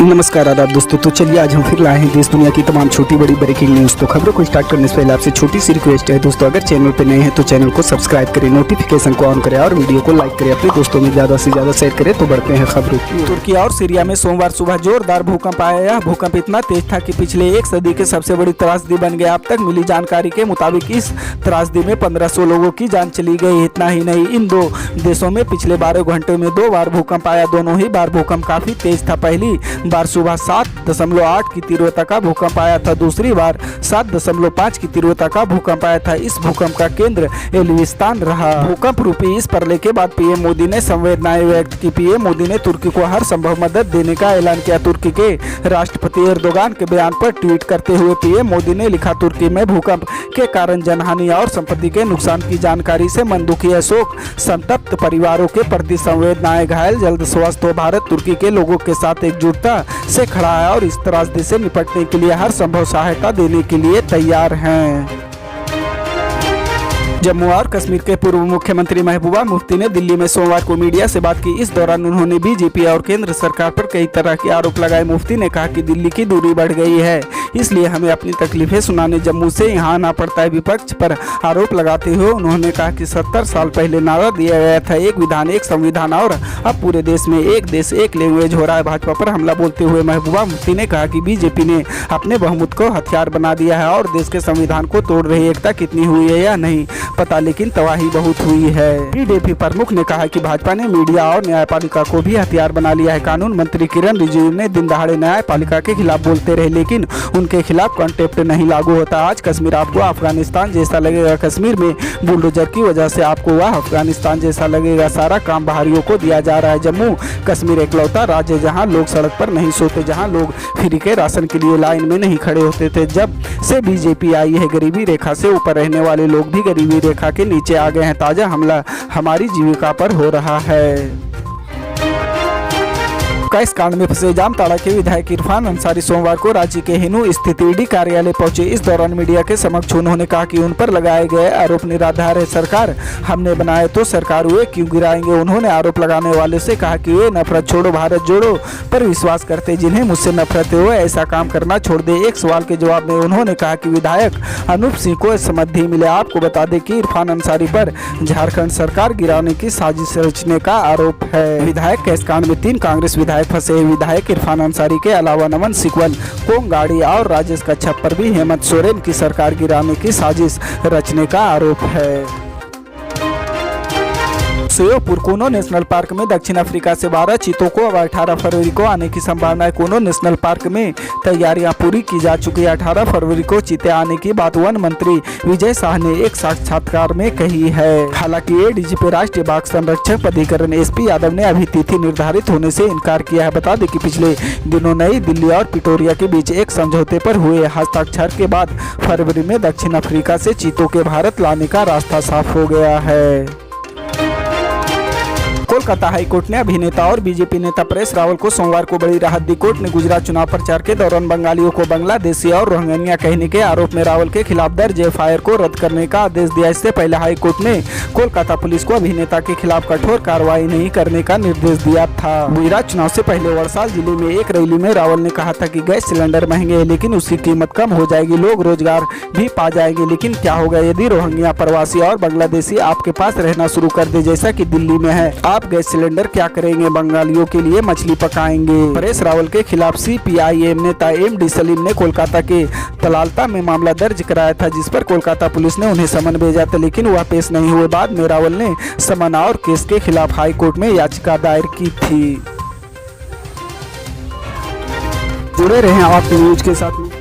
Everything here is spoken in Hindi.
नमस्कार आदाब दोस्तों। तो चलिए आज हम फिर लाए हैं देश दुनिया की तमाम छोटी बड़ी ब्रेकिंग न्यूज़। तो खबरों को स्टार्ट करने से पहले आपसे छोटी सी रिक्वेस्ट है दोस्तों, अगर चैनल पर नए हैं तो चैनल को सब्सक्राइब करें, नोटिफिकेशन को ऑन करें और वीडियो को लाइक करें, अपने दोस्तों में ज़्यादा से ज़्यादा शेयर करें। तो बढ़ते हैं खबरों की। तुर्की और सीरिया में सोमवार सुबह जोरदार भूकंप आया। यह भूकंप इतना तेज था कि पिछले एक सदी के सबसे बड़ी त्रासदी बन गया। अब तक मिली जानकारी के मुताबिक इस त्रासदी में 1500 लोगों की जान चली गई। इतना ही नहीं, इन दो देशों में पिछले 12 घंटों में 2 बार भूकंप आया। दोनों ही बार भूकंप काफी तेज था। पहली बार सुबह 7.8 की तीव्रता का भूकंप आया था, दूसरी बार 7.5 की तीव्रता का भूकंप आया था। इस भूकंप का केंद्र एल्विस्तान रहा। भूकंप रूपी इस प्रलय के बाद पीएम मोदी ने संवेदनाएं व्यक्त की। पीएम मोदी ने तुर्की को हर संभव मदद देने का ऐलान किया। तुर्की के राष्ट्रपति एर्दोगान के बयान पर ट्वीट करते हुए पीएम मोदी ने लिखा, तुर्की में भूकंप के कारण जनहानि और संपत्ति के नुकसान की जानकारी से मन दुखी है। शोक संतप्त परिवारों के प्रति संवेदनाएं, घायल जल्द स्वस्थ हो। भारत तुर्की के लोगों के साथ एकजुटता से खड़ा है और इस त्रासदी से निपटने के लिए हर संभव सहायता देने के लिए तैयार हैं। जम्मू और कश्मीर के पूर्व मुख्यमंत्री महबूबा मुफ्ती ने दिल्ली में सोमवार को मीडिया से बात की। इस दौरान उन्होंने बीजेपी और केंद्र सरकार पर कई तरह के आरोप लगाए। मुफ्ती ने कहा कि दिल्ली की दूरी बढ़ गई है, इसलिए हमें अपनी तकलीफें सुनाने जम्मू से यहाँ आना पड़ता है। विपक्ष पर आरोप लगाते हुए उन्होंने कहा कि 70 साल पहले नारा दिया गया था, एक विधान एक संविधान, और अब पूरे देश में एक देश एक लैंग्वेज हो रहा है। भाजपा पर हमला बोलते हुए महबूबा मुफ्ती ने कहा कि बीजेपी ने अपने बहुमत को हथियार बना दिया है और देश के संविधान को तोड़ रही। एकता कितनी हुई है या नहीं पता, लेकिन तबाही बहुत हुई है। बीजेपी प्रमुख ने कहा कि भाजपा ने मीडिया और न्यायपालिका को भी हथियार बना लिया है। कानून मंत्री किरण रिजिजू ने दिन दहाड़े न्यायपालिका के खिलाफ बोलते रहे, लेकिन उनके खिलाफ कंटेप्ट नहीं लागू होता। आज कश्मीर आपको अफगानिस्तान जैसा लगेगा। कश्मीर में बुलडोजर की वजह से आपको वह अफगानिस्तान जैसा लगेगा। सारा काम बाहरियों को दिया जा रहा है। जम्मू कश्मीर एकलौता राज्य है जहाँ लोग सड़क पर नहीं सोते, जहाँ लोग फ्री के राशन के लिए लाइन में नहीं खड़े होते थे। जब से बीजेपी आई है, गरीबी रेखा से ऊपर रहने वाले लोग भी गरीबी रेखा के नीचे आ गए हैं। ताजा हमला हमारी जीविका पर हो रहा है। इस कांड में फंसे जामताड़ा के विधायक इरफान अंसारी सोमवार को रांची के हिनू स्थित ईडी कार्यालय पहुंचे। इस दौरान मीडिया के समक्ष उन्होंने कहा कि उन पर लगाए गए आरोप निराधार है। सरकार हमने बनाए तो सरकार वे क्यों गिराएंगे। उन्होंने आरोप लगाने वाले से कहा कि वे नफरत छोड़ो भारत जोड़ो पर विश्वास करते, जिन्हें मुझसे नफरत है वो ऐसा काम करना छोड़ दे। एक सवाल के जवाब में उन्होंने कहा कि विधायक अनूप सिंह को समर्थी मिले। आपको बता दें कि इरफान अंसारी पर झारखंड सरकार गिराने की साजिश रचने का आरोप है। विधायक के इस कांड में 3 कांग्रेस विधायक फंसे। विधायक इरफान अंसारी के अलावा नमन सिकवन, कोंगाड़ी और राजेश कच्छप पर भी हेमंत सोरेन की सरकार गिराने की साजिश रचने का आरोप है। सोयोपुर कूनो नेशनल पार्क में दक्षिण अफ्रीका से 12 चीतों को अब 18 फरवरी को आने की संभावना है। कूनो नेशनल पार्क में तैयारियां पूरी की जा चुकी है। 18 फरवरी को चीते आने की बात वन मंत्री विजय शाह ने एक साक्षात्कार में कही है। हालांकि एडीजीपी राष्ट्रीय बाघ संरक्षक प्राधिकरण एसपी यादव ने अभी तिथि निर्धारित होने से इनकार किया है। बता दें कि पिछले दिनों नई दिल्ली और पिटोरिया के बीच एक समझौते पर हुए हस्ताक्षर के बाद फरवरी में दक्षिण अफ्रीका से चीतों के भारत लाने का रास्ता साफ हो गया है। कोलकाता हाईकोर्ट ने अभिनेता और बीजेपी नेता परेश रावल को सोमवार को बड़ी राहत दी। कोर्ट ने गुजरात चुनाव प्रचार के दौरान बंगालियों को बांग्लादेशी और रोहिंग्या कहने के आरोप में रावल के खिलाफ दर्ज एफआईआर को रद्द करने का आदेश दिया। इससे पहले हाईकोर्ट ने कोलकाता पुलिस को अभिनेता के खिलाफ कठोर कार्रवाई नहीं करने का निर्देश दिया था। गुजरात चुनाव से पहले वलसाड जिले में एक रैली में रावल ने कहा था कि गैस सिलेंडर महंगे है, लेकिन उसकी कीमत कम हो जाएगी, लोग रोजगार भी पा जाएंगे। लेकिन क्या होगा यदि रोहिंग्या प्रवासी और बांग्लादेशी आपके पास रहना शुरू कर दे, जैसा कि दिल्ली में है। आप गैस सिलेंडर क्या करेंगे? बंगालियों के लिए मछली पकाएंगे। परेश रावल के खिलाफ सीपीआईएम नेता एमडी सलीम ने कोलकाता के तलालता में मामला दर्ज कराया था, जिस पर कोलकाता पुलिस ने उन्हें समन भेजा था, लेकिन वह पेश नहीं हुए। बाद में रावल ने समन और केस के खिलाफ हाईकोर्ट में याचिका दायर की थी। जुड़े रहें आप न्यूज के साथ।